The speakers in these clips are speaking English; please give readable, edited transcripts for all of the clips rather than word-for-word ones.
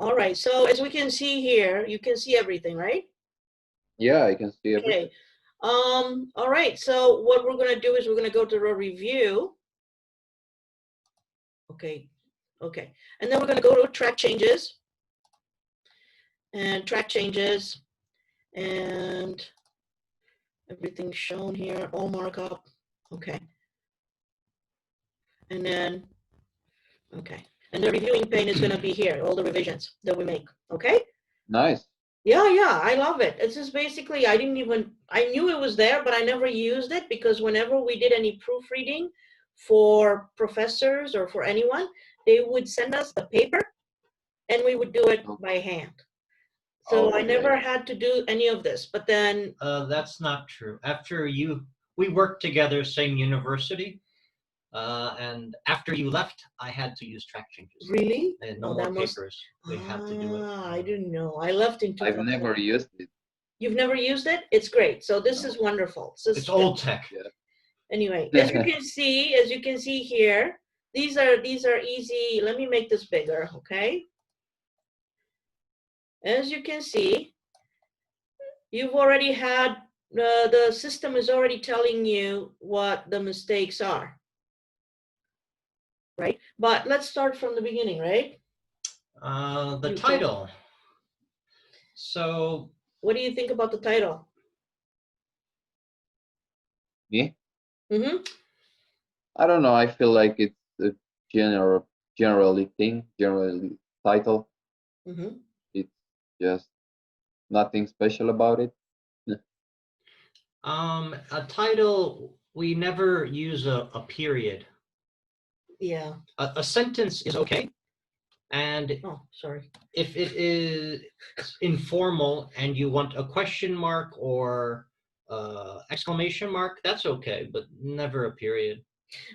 All right, so as we can see here, you can see everything, right? Yeah, I can see everything. Okay. All right, so what we're going to do is we're going to go to the review. Okay. And then we're going to go to track changes. And track changes. And everything's shown here, all markup. Okay. And then, okay. And the reviewing pane is going to be here, all the revisions that we make. Okay? Nice. Yeah, I love it. It's just basically, I knew it was there, but I never used it because whenever we did any proofreading for professors or for anyone, they would send us the paper and we would do it by hand. So Okay. I never had to do any of this, but then... That's not true. We worked together, same university, and after you left, I had to use track changes. Really? And no more papers. We had to do it. I didn't know. I left in 2000. I've never used it. You've never used it? It's great. So this is wonderful. It's old tech. Yeah. Anyway, as you can see here, these are easy. Let me make this bigger, okay? As you can see, you've already had the system is already telling you what the mistakes are, right? But let's start from the beginning, right? The title. So, what do you think about the title? Me? Mm-hmm. I don't know. I feel like it's a generally title. Mm-hmm. It's just nothing special about it. A title, we never use a period. Yeah. A sentence is okay. And if it is informal and you want a question mark or exclamation mark, that's okay, but never a period.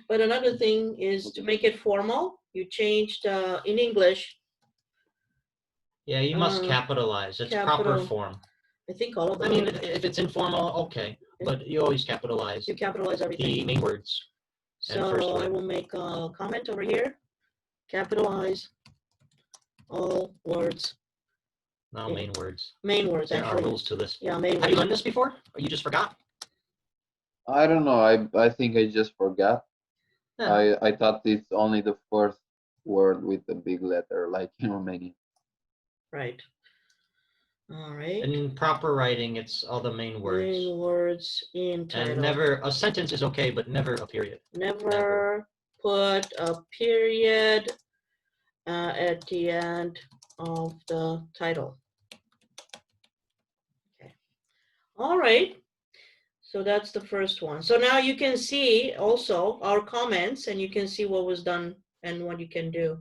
But another thing is to make it formal, you changed in English. Yeah, you must capitalize. It's proper form. I think all of them. I mean, if it's informal, okay, but you always capitalize. You capitalize everything. The main words. So I will make a comment over here. Capitalize all words. No, main words. Main words, there actually. There are rules to this. Yeah, main words. Have you learned this before? Or you just forgot? I don't know. I think I just forgot. Yeah. I thought it's only the first word with a big letter, like in Romanian. Right. All right. And in proper writing, it's all the main words. Main words in title. And never, a sentence is okay, but never a period. Never put a period at the end of the title. Okay. All right. So that's the first one. So now you can see also our comments and you can see what was done and what you can do.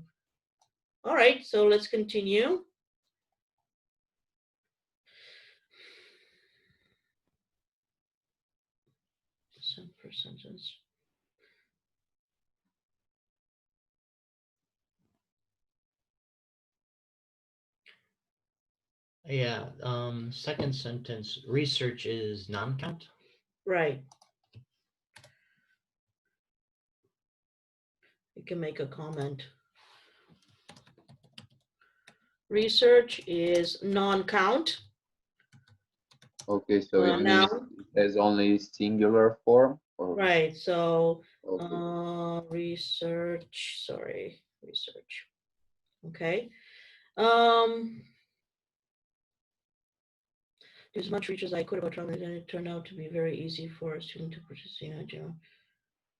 All right, so let's continue. Per sentence. Yeah, second sentence, research is non-count. Right. You can make a comment. Research is non-count. Okay, so it means it has only singular form? Or... Right, so okay. research. Okay. As much research as I could about traveling, and it turned out to be very easy for a student to participate in general.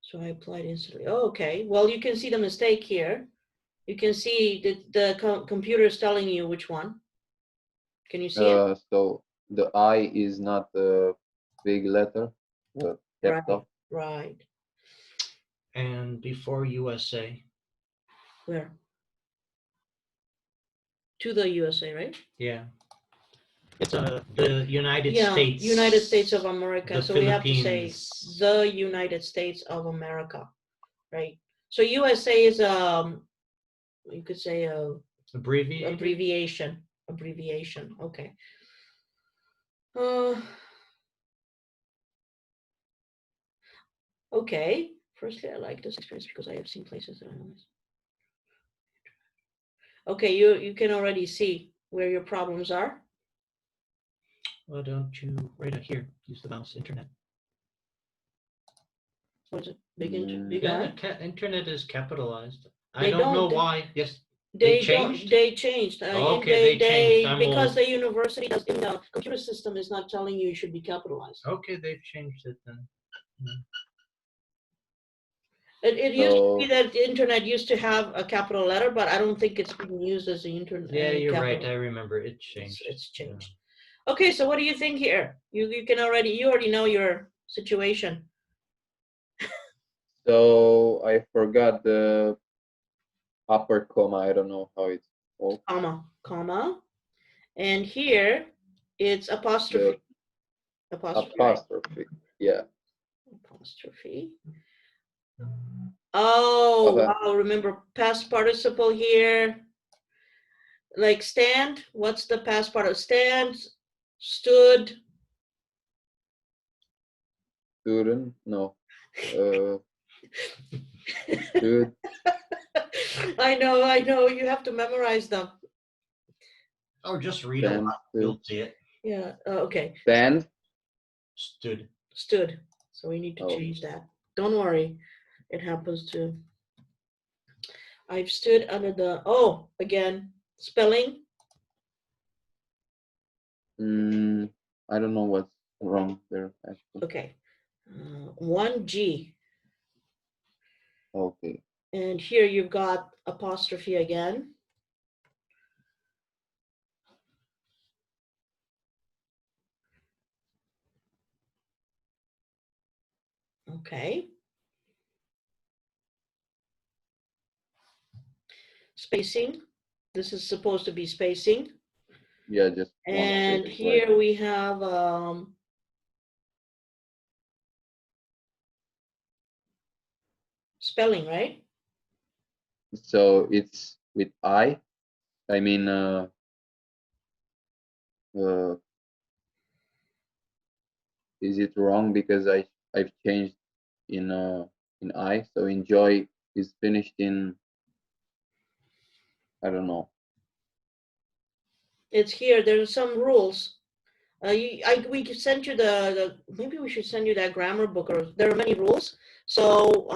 So I applied instantly. Oh, okay, well, you can see the mistake here. You can see that the computer is telling you which one. Can you see it? So the I is not a big letter. Right. And before USA. Where? To the USA, right? Yeah. It's the United States. United States of America. So we have to say the United States of America, right? So USA is you could say a abbreviation. Okay. Okay. Firstly, I like this experience because I have seen places that I know this. Okay, you can already see where your problems are. Why don't you right here use the mouse? Internet. What is it? Big, Mm. big Yeah, I? Internet is capitalized. They I don't know don't. why. Yes. They changed? They changed. Okay, they changed. I'm because old. the university does in the computer system is not telling you it should be capitalized. Okay, they've changed it then. It used to be So that the internet used to have a capital letter, but I don't think it's being used as the internet. Yeah, you're right. capital. I remember it changed. It's changed. Okay, so what do you think here? You already know your situation. so I forgot the upper comma. I don't know how it's called. Comma, and here it's apostrophe. Apostrophe. Yeah. Apostrophe. Oh, Okay. wow, remember past participle here. Like stand, what's the past part of stand? Stood. Student? No. Stood. I know, you have to memorize them. Or just read a lot. You'll see it. Yeah, okay. Stand. Stood. Stood. So we need to change that. Don't worry, it happens too. I've stood under the, again, spelling. I don't know what's wrong there, actually. Okay. 1G. Okay. And here you've got apostrophe again. Okay. Spacing. This is supposed to be spacing. Yeah, just And one space, here right? we have spelling, right? So it's with I. I mean, is it wrong because I've changed in I? So enjoy is finished in, I don't know. It's here. There's some rules. We could send you maybe we should send you that grammar book, or there are many rules. So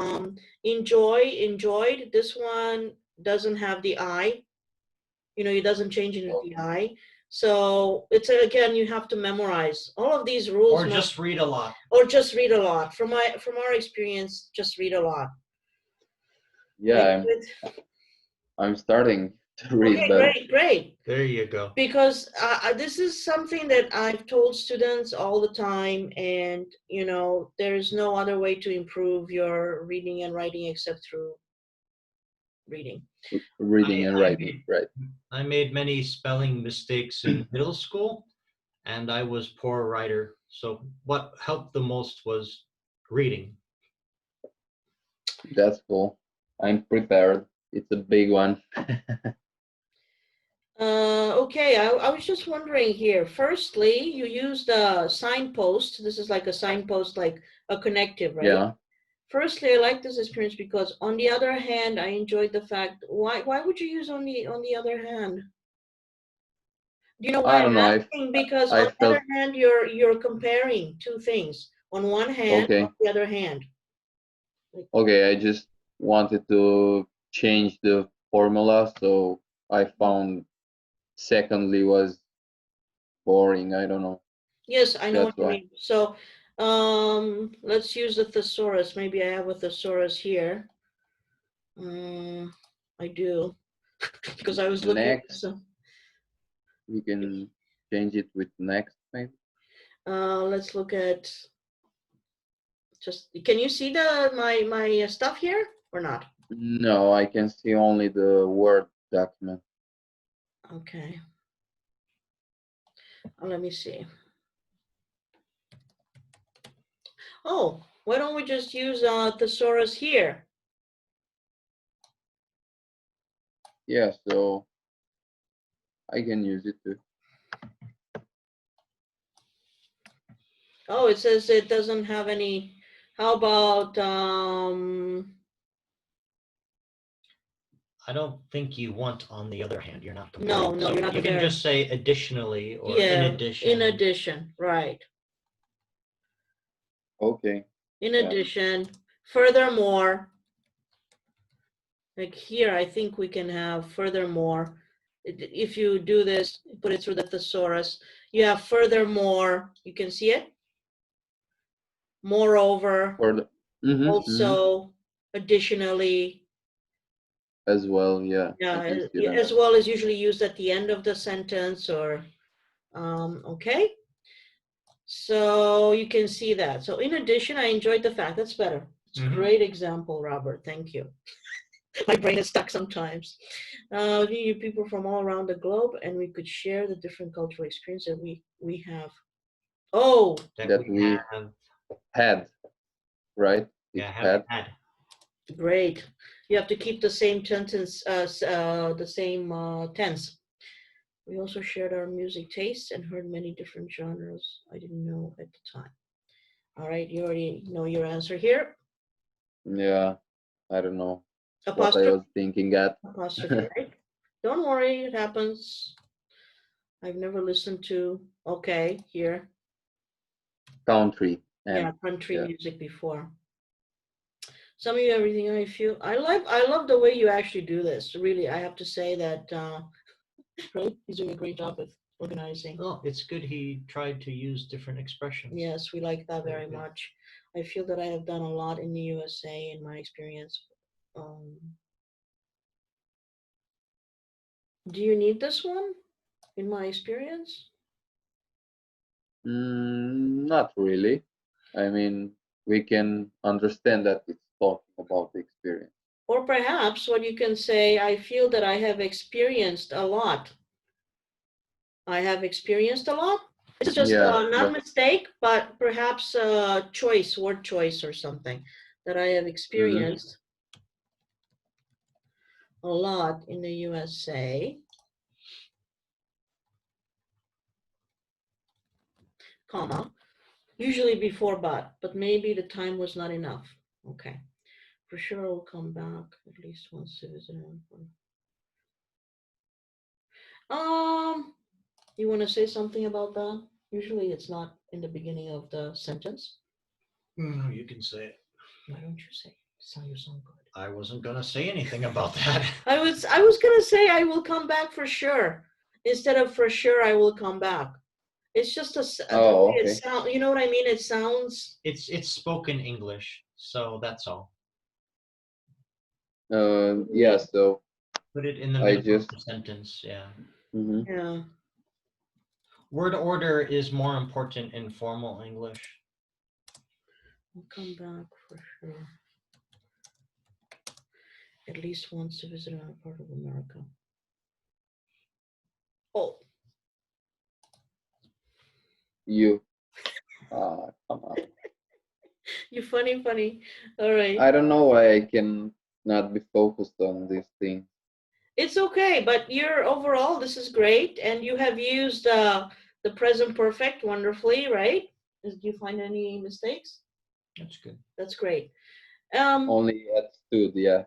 enjoyed. This one doesn't have the I. It doesn't change into the I. So it's again, you have to memorize all of these rules. Or just read a lot. Or just read a lot. From our experience, just read a lot. Yeah, I'm starting to read. Okay, great. There you go. Because this is something that I've told students all the time, and there's no other way to improve your reading and writing except through reading. Reading and writing, right? I made many spelling mistakes in middle school, and I was poor writer. So what helped the most was reading. That's cool. I'm prepared. It's a big one. Okay, I was just wondering here. Firstly, you used a signpost. This is like a signpost, like a connective, right? Yeah. Firstly, I like this experience because, on the other hand, I enjoyed the fact. Why would you use on the other hand? Do you know why I'm asking? Because on the other hand, you're comparing two things. On one hand, on the other hand. Okay, I just wanted to change the formula, so I found secondly was boring. I don't know. Yes, I know what you mean. So let's use the thesaurus. Maybe I have a thesaurus here. I do. Because I was looking at some. You can change it with next, maybe. Let's look at. Can you see my stuff here or not? No, I can see only the Word document. Okay. Let me see. Oh, why don't we just use thesaurus here? Yeah, so I can use it too. Oh, it says it doesn't have any. How about I don't think you want on the other hand. You're not. No, no, you're not You can comparing. just say additionally or Yeah, in addition. in addition, right. Okay. In Yeah. addition, furthermore, like here, I think we can have furthermore. If you do this, put it through the thesaurus, you have furthermore, you can see it. Moreover, Or the, also, additionally. as well, yeah. Yeah, I can see that. as well as usually used at the end of the sentence or, okay. So you can see that. So in addition, I enjoyed the fact, that's better. It's a great example, Robert, thank you. My brain is stuck sometimes. We knew people from all around the globe and we could share the different cultural experience that we have. Oh, That we have. had, right? Yeah, It's had. great. You have to keep the same sentence, the same tense. We also shared our music tastes and heard many different genres I didn't know at the time. All right, you already know your answer here. Yeah, I don't know what I Apostrophe, was thinking at. apostrophe, right? Don't worry, it happens. I've never listened to, okay, here. Country. And, yeah, country yeah. music before. Some of you, everything I feel, I love the way you actually do this. Really, I have to say that, right? He's doing a great job with organizing. Oh, it's good he tried to use different expressions. Yes, we like that very Okay. much. I feel that I have done a lot in the USA in my experience. Do you need this one in my experience? Not really. I mean, we can understand that it's talking about the experience. Or perhaps what you can say, I feel that I have experienced a lot. I have experienced a lot. It's just not a mistake, but perhaps a choice, word choice or something that I have experienced a lot in the USA. Comma, usually before but maybe the time was not enough. Okay. For sure, I'll come back at least once to visit him. You want to say something about that? Usually it's not in the beginning of the sentence. No, you can say it. Why don't you say it? Sound you sound good. I wasn't gonna say anything about that. I was gonna say I will come back for sure. Instead of for sure I will come back. It's just okay. it sound, you know what I mean? It sounds. It's spoken English, so that's all. Yeah, so put it in the middle of the sentence. Yeah. Yeah. Word order is more important in formal English. I'll come back for sure. At least once to visit another part of America. Oh. You. Come on. You funny. All right. I don't know why I can not be focused on this thing. It's okay, but you're overall, this is great. And you have used the present perfect wonderfully, right? Did you find any mistakes? That's good. That's great. Only at stood, yeah.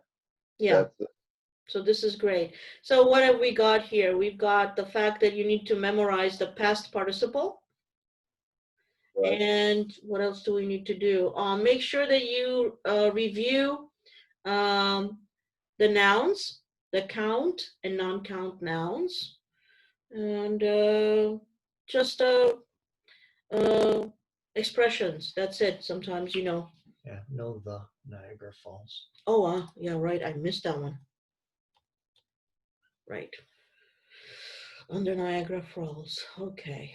Yeah. So this is great. So what have we got here? We've got the fact that you need to memorize the past participle. Right. And what else do we need to do? Make sure that you review the nouns, the count and non-count nouns, and just expressions. That's it. Sometimes, you know. Yeah, know the Niagara Falls. Oh, yeah, right. I missed that one. Right. Under Niagara Falls. Okay.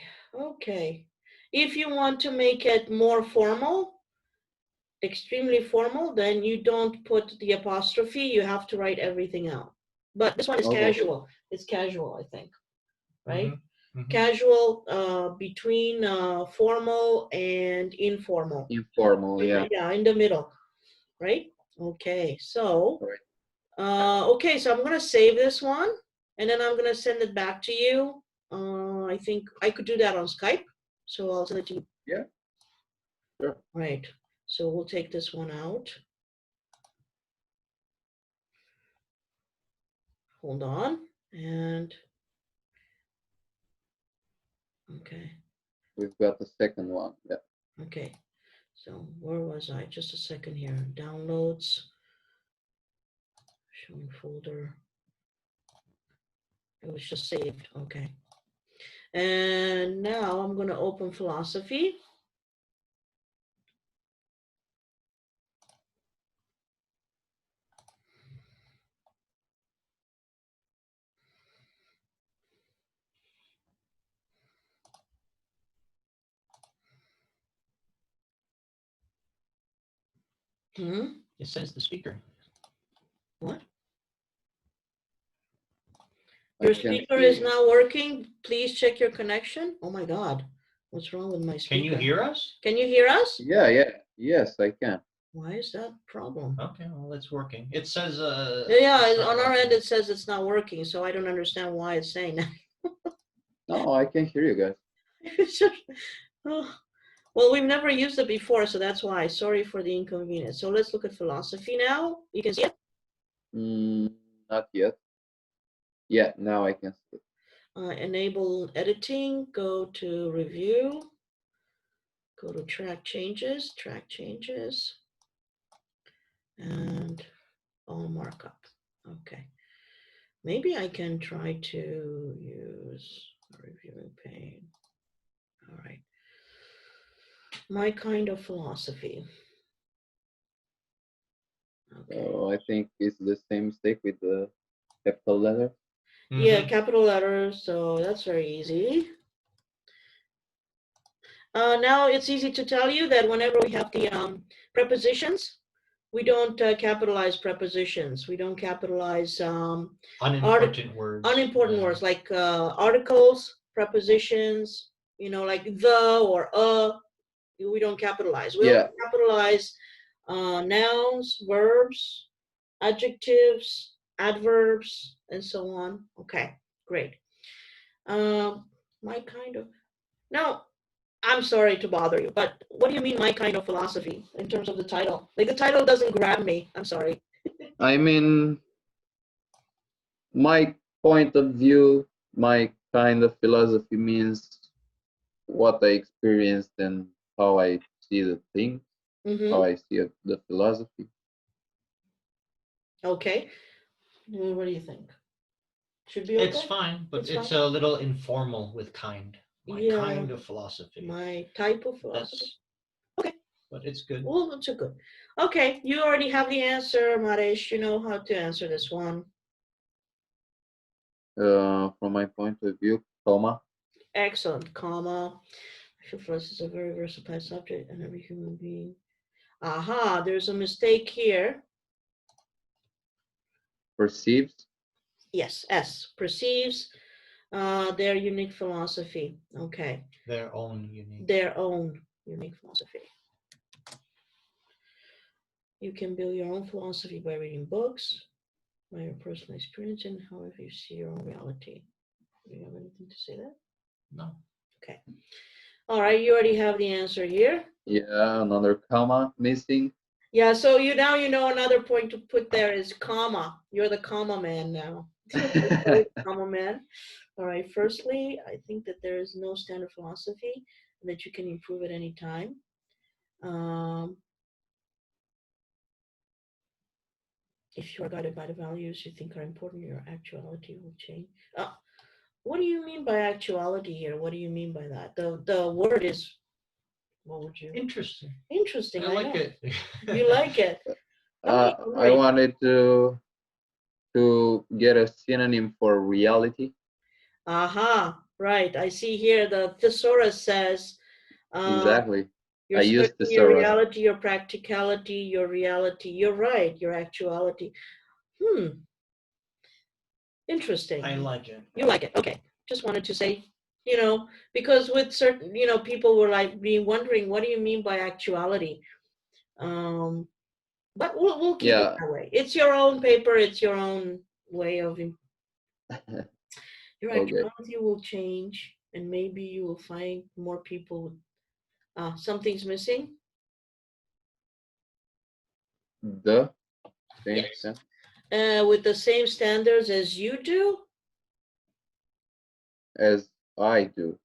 If you want to make it more formal, extremely formal, then you don't put the apostrophe. You have to write everything out. But this one is casual. It's casual, I think. Right? Casual between formal and informal. Informal, yeah. Yeah, in the middle. Right? Okay, so okay, so I'm gonna save this one and then I'm gonna send it back to you. I think I could do that on Skype, so I'll send it to you. Yeah, sure. Right, so we'll take this one out. hold on, and okay. We've got the second one. Yeah. Okay, so where was I? Just a second here. Downloads, showing folder. It was just saved. Okay. And now I'm going to open philosophy. It says the speaker. What? I Your can't speaker hear is you. now working. Please check your connection. Oh my God. What's wrong with my speaker? Can you hear us? Can you hear us? Yeah, yeah. Yes, I can. Why is that a problem? Okay, well, it's working. It says Yeah, it's not on our end working. it says it's not working, so I don't understand why it's saying that. No, I can hear you guys. It's just- oh. Well, we've never used it before, so that's why. Sorry for the inconvenience. So let's look at philosophy now. You can see it. Not yet. Yeah, now I can see it. Enable editing. Go to review. Go to track changes, and all markup. Okay. Maybe I can try to use a reviewing pane. All right. My kind of philosophy. Okay. So I think it's the same mistake with the capital letter. Yeah, capital letters, so that's very easy. Now it's easy to tell you that whenever we have the prepositions, we don't capitalize prepositions. We don't capitalize unimportant words. unimportant words like articles, prepositions, you know, like the or we don't capitalize. We only capitalize nouns, verbs, adjectives, adverbs, and so on. Okay, great. My kind of, now, I'm sorry to bother you, but what do you mean my kind of philosophy in terms of the title? Like the title doesn't grab me. I'm sorry. I mean, my point of view, my kind of philosophy means what I experienced and how I see the things, how I see the philosophy. Okay. What do you think? Should be okay? It's fine, but it's fine. a little informal with kind. My kind of philosophy. My type of philosophy. Okay. But it's good. Well, it's good. Okay, you already have the answer, Maresh. You know how to answer this one. From my point of view, comma. Excellent, comma. I feel for us is a very versatile subject and every human being. Aha, there's a mistake here. Perceives. Yes, S, perceives their unique philosophy. Okay. Their own unique. Their own unique philosophy. You can build your own philosophy by reading books, by your personal experience, and however you see your own reality. Do you have anything to say there? No. Okay. All right, you already have the answer here. Yeah, another comma missing. Yeah, so you know another point to put there is comma. You're the comma man now. Comma man. All right, firstly, I think that there is no standard philosophy and that you can improve at any time. If you are guided by the values you think are important, your actuality will change. What do you mean by actuality here? What do you mean by that? The word is, what would you? Interesting. Interesting. I like it. You like it. I wanted to get a synonym for reality. Aha, right. I see here the thesaurus says Exactly. I used thesaurus. Your reality, your practicality, your reality. You're right, your actuality. Interesting. I like it. You like it. Okay. Just wanted to say, because with certain, people were like be wondering, what do you mean by actuality? But we'll keep it that way. It's your own paper. It's your own way of. Your actuality will change, and maybe you will find more people. Something's missing. The thing. Yes. Yeah. with the same standards as you do? As I do.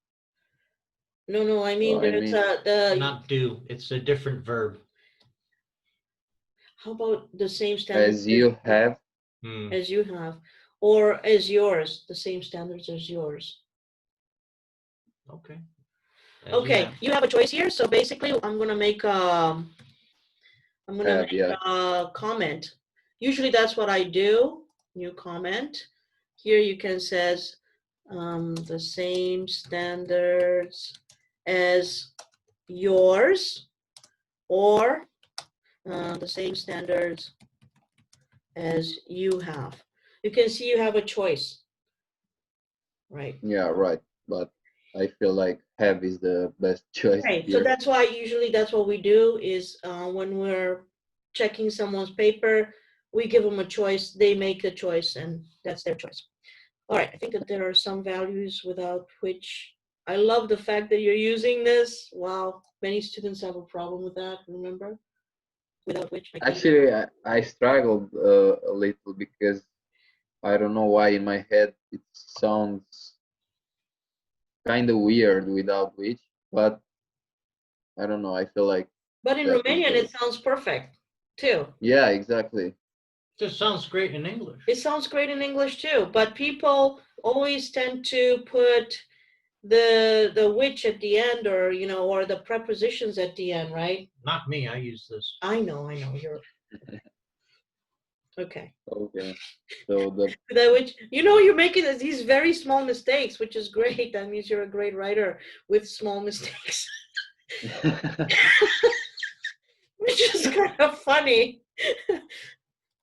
No, I mean, Oh, I there's mean- the, Not do. It's a different verb. how about the same standards As you have. Hmm. as you have, or as yours, the same standards as yours? Okay. As you Okay, have. you have a choice here. So basically, I'm gonna make a Yeah. comment. Usually that's what I do. New comment. Here you can says the same standards as yours, or the same standards as you have. You can see you have a choice, right? Yeah, right. But I feel like have is the best choice. Right. Here. So that's why usually that's what we do is when we're checking someone's paper, we give them a choice, they make the choice, and that's their choice. All right, I think that there are some values without which, I love the fact that you're using this. Wow, many students have a problem with that, remember? Without which. I can't- Actually, I struggled a little because I don't know why in my head it sounds kind of weird without which, but I don't know. I feel like But in that is Romanian, the- it sounds perfect too. yeah, exactly. This sounds great in English. It sounds great in English too, but people always tend to put the which at the end, or or the prepositions at the end, right? Not me. I use this. I know you're okay. Okay. So the That which you're making these very small mistakes, which is great. That means you're a great writer with small mistakes, which is kind of funny.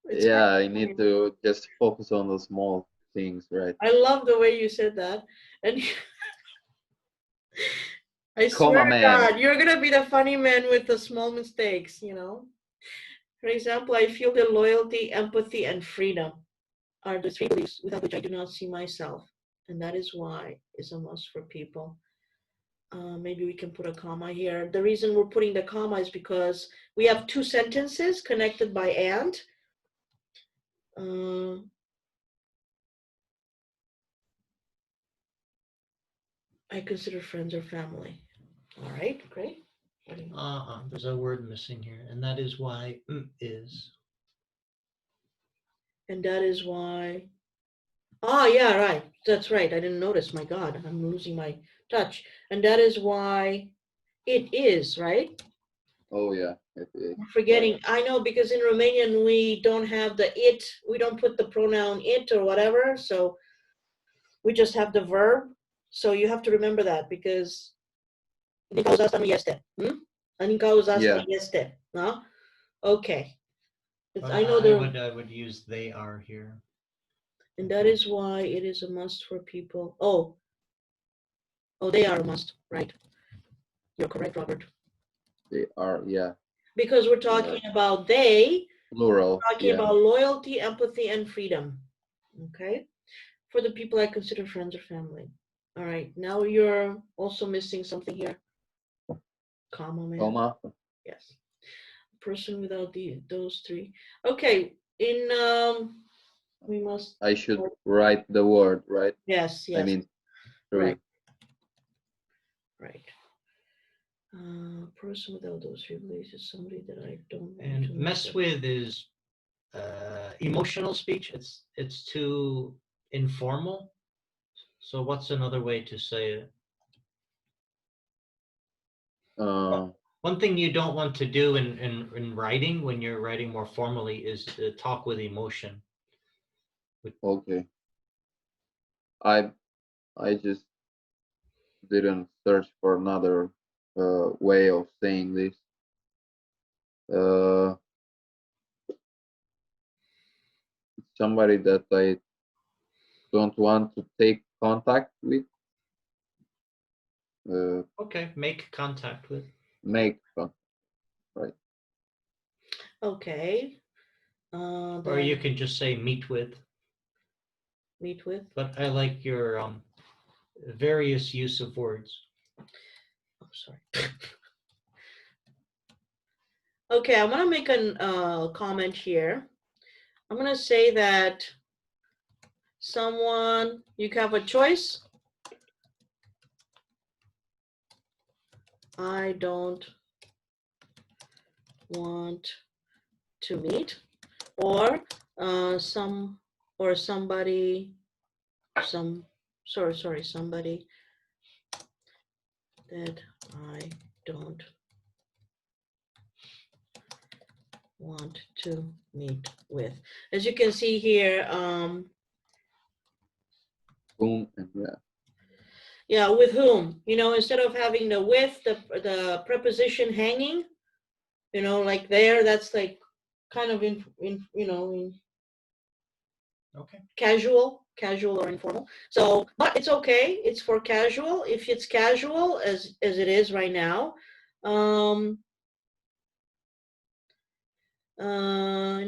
It's yeah, kind I of need funny. to just focus on the small things, right? I love the way you said that, and I Comma swear to man. God, you're gonna be the funny man with the small mistakes. For example, I feel that loyalty, empathy, and freedom are the three beliefs without which I do not see myself. And that is why it's a must for people. Maybe we can put a comma here. The reason we're putting the comma is because we have two sentences connected by and. I consider friends or family. All right, great. There's a word missing here, and that is why is. And that is why. Ah, yeah, right. That's right. I didn't notice. My God, I'm losing my touch. And that is why it is, right? Oh yeah, it is. I'm forgetting. I know, because in Romanian we don't have the it. We don't put the pronoun it or whatever. So we just have the verb. So you have to remember that, because din cauza asta nu este. Din cauza asta este. No? Okay. I know I would use they are here. And that is why it is a must for people. Oh, they are a must, right? You're correct, Robert. They are, yeah. Because we're talking about they, Plural. we're talking about loyalty, empathy, and freedom. Okay? For the people I consider friends or family. All right, now you're also missing something here. Comma, man. Comma. Yes. Person without those three. Okay, we must. I should write the word, right? Yes. I mean, right. Right. Person without those three beliefs is somebody that I don't. And mess with is emotional speech. It's too informal. So what's another way to say it? One thing you don't want to do in writing, when you're writing more formally, is to talk with emotion. Okay. I just didn't search for another way of saying this. Somebody that I don't want to take contact with. Okay, make contact with. Make contact, right? Okay. Or you can just say meet with. Meet with. But I like your various use of words. Oh, sorry. Okay, I'm gonna make a comment here. I'm going to say that someone, you have a choice. I don't want to meet, or somebody that I don't want to meet with. As you can see here, Whom and yeah. yeah, with whom, you know, instead of having the with, the preposition hanging, you know, like there, that's like kind of in you know, Okay. casual or informal. So, but it's okay. It's for casual. If it's casual as it is right now, in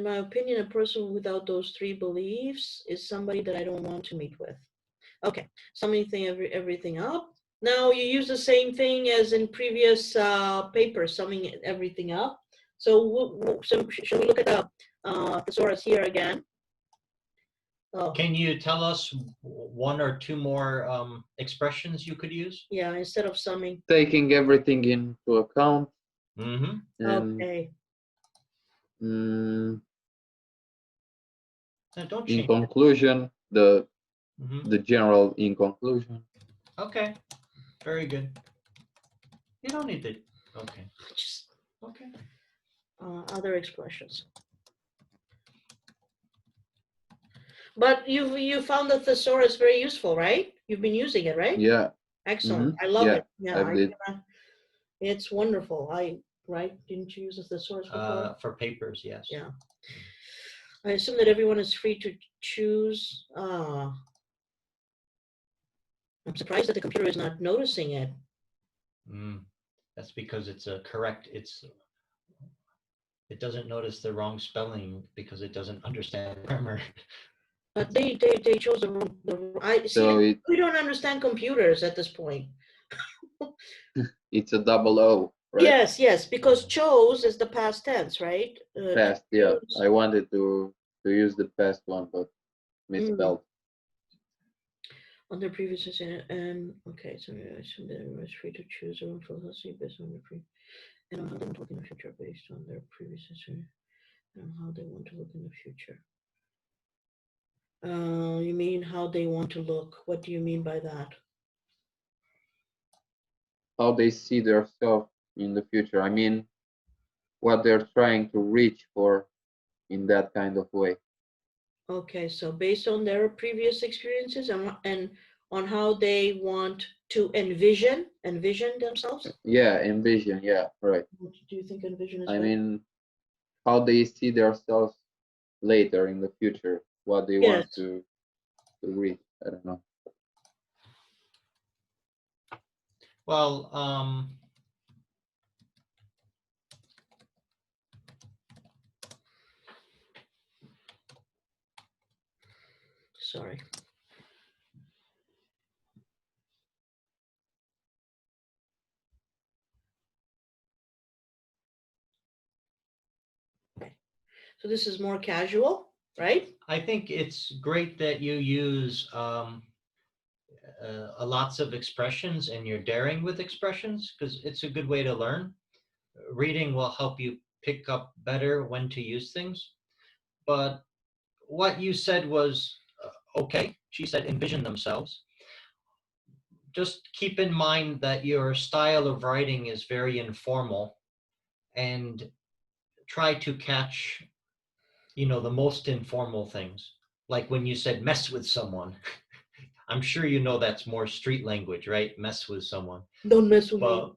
my opinion, a person without those three beliefs is somebody that I don't want to meet with. Okay, summing everything up. Now you use the same thing as in previous papers, summing everything up. So, shall we look at the thesaurus here again? Oh. Can you tell us one or two more expressions you could use? Yeah, instead of summing. Taking everything into account. Mm-hmm. And, okay. Don't change in conclusion, the mm-hmm. the general in conclusion. Okay, very good. You don't need to. Okay. Just okay. Other expressions. But you found the thesaurus very useful, right? You've been using it, right? Yeah. Excellent. Mm-hmm. I love it. Yeah, I did. It's wonderful. Right? Didn't you use the thesaurus before? For papers, yes. Yeah. I assume that everyone is free to choose. I'm surprised that the computer is not noticing it. That's because it's a correct. It doesn't notice the wrong spelling because it doesn't understand grammar. But they chose the So we don't understand computers at this point. It's a double O, right? Yes, because chose is the past tense, right? Past, yeah. I wanted to use the past one, but misspelled. On their previous and okay, so I assume that everyone is free to choose their own philosophy based on their and on how they want to look in the future based on their previous history and how they want to look in the future. You mean how they want to look? What do you mean by that? How they see themselves in the future. I mean, what they're trying to reach for in that kind of way. Okay, so based on their previous experiences and on how they want to envision themselves? Yeah, envision, yeah, right. What do you think envision is? I mean, how they see themselves later in the future, what they want to reach. I don't know. Well, sorry. Okay. So this is more casual, right? I think it's great that you use lots of expressions and you're daring with expressions because it's a good way to learn. Reading will help you pick up better when to use things. But what you said was, okay, she said envision themselves. Just keep in mind that your style of writing is very informal and try to catch, the most informal things. Like when you said mess with someone. I'm sure you know that's more street language, right? Mess with someone. Don't mess with me.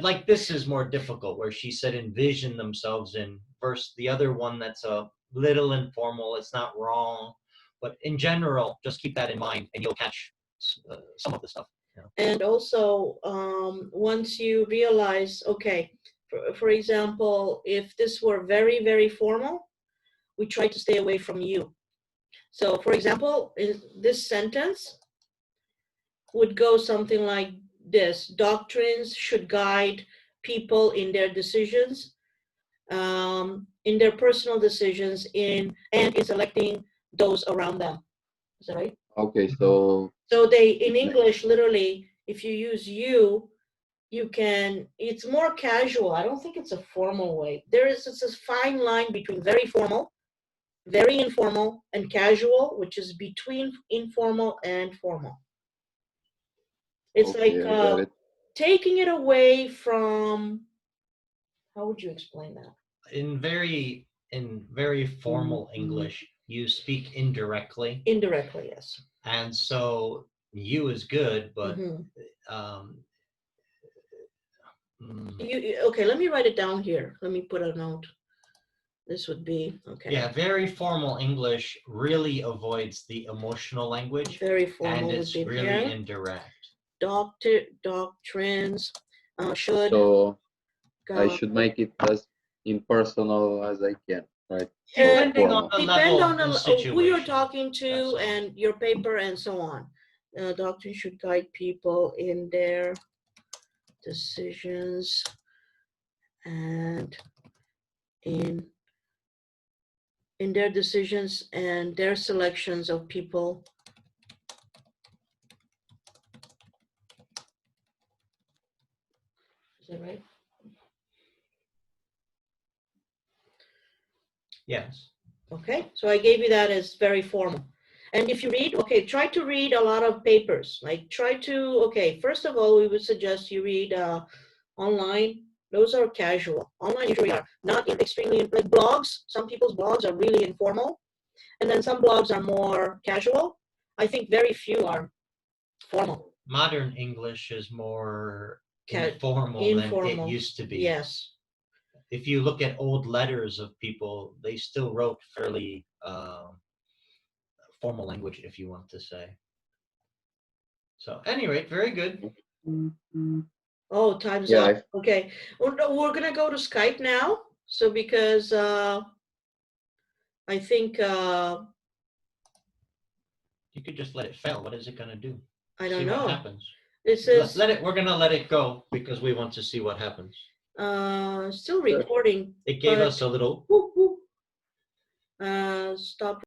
like this is more difficult where she said envision themselves in verse the other one that's a little informal. It's not wrong, but in general, just keep that in mind and you'll catch some of the stuff. And also, once you realize, okay, for example, if this were very, very formal, we try to stay away from you. So, for example, in this sentence would go something like this: doctrines should guide people in their decisions. in their personal decisions and in selecting those around them. Is that right? Okay, so So they, in English, literally, if you use you can, it's more casual. I don't think it's a formal way. It's a fine line between very formal, very informal, and casual, which is between informal and formal. It's okay, like I got it. taking it away from, how would you explain that? In very formal English, you speak indirectly, Indirectly, yes. and so you is good, but Mhm. mm, Okay, let me write it down here. Let me put a note. This would be, okay. yeah, very formal English really avoids the emotional language, Very formal and would it's be really here. indirect. Doctrines should. So I go- should make it as impersonal as I can, right? Depending on formal. the Depend level on and who you're situation. talking That's to all. and your paper and so on. Doctrine should guide people in their decisions and in their decisions and their selections of people. Is that right? Yes. Okay, so I gave you that as very formal. And if you read, okay, try to read a lot of papers. Like try to, okay, first of all, we would suggest you read online. Those are casual. Online usually are not extremely, like blogs. Some people's blogs are really informal. And then some blogs are more casual. I think very few are formal. Modern English is more informal than it used to be. Yes. If you look at old letters of people, they still wrote fairly formal language, if you want to say. So, at any rate, very good. Oh, time's Yeah, up. Okay, we're gonna go to Skype now. So because I think You could just let it fail. What is it going to do? I don't See know. what happens. It says Let it. We're going to let it go because we want to see what happens. still recording. It gave but- us a little. Stop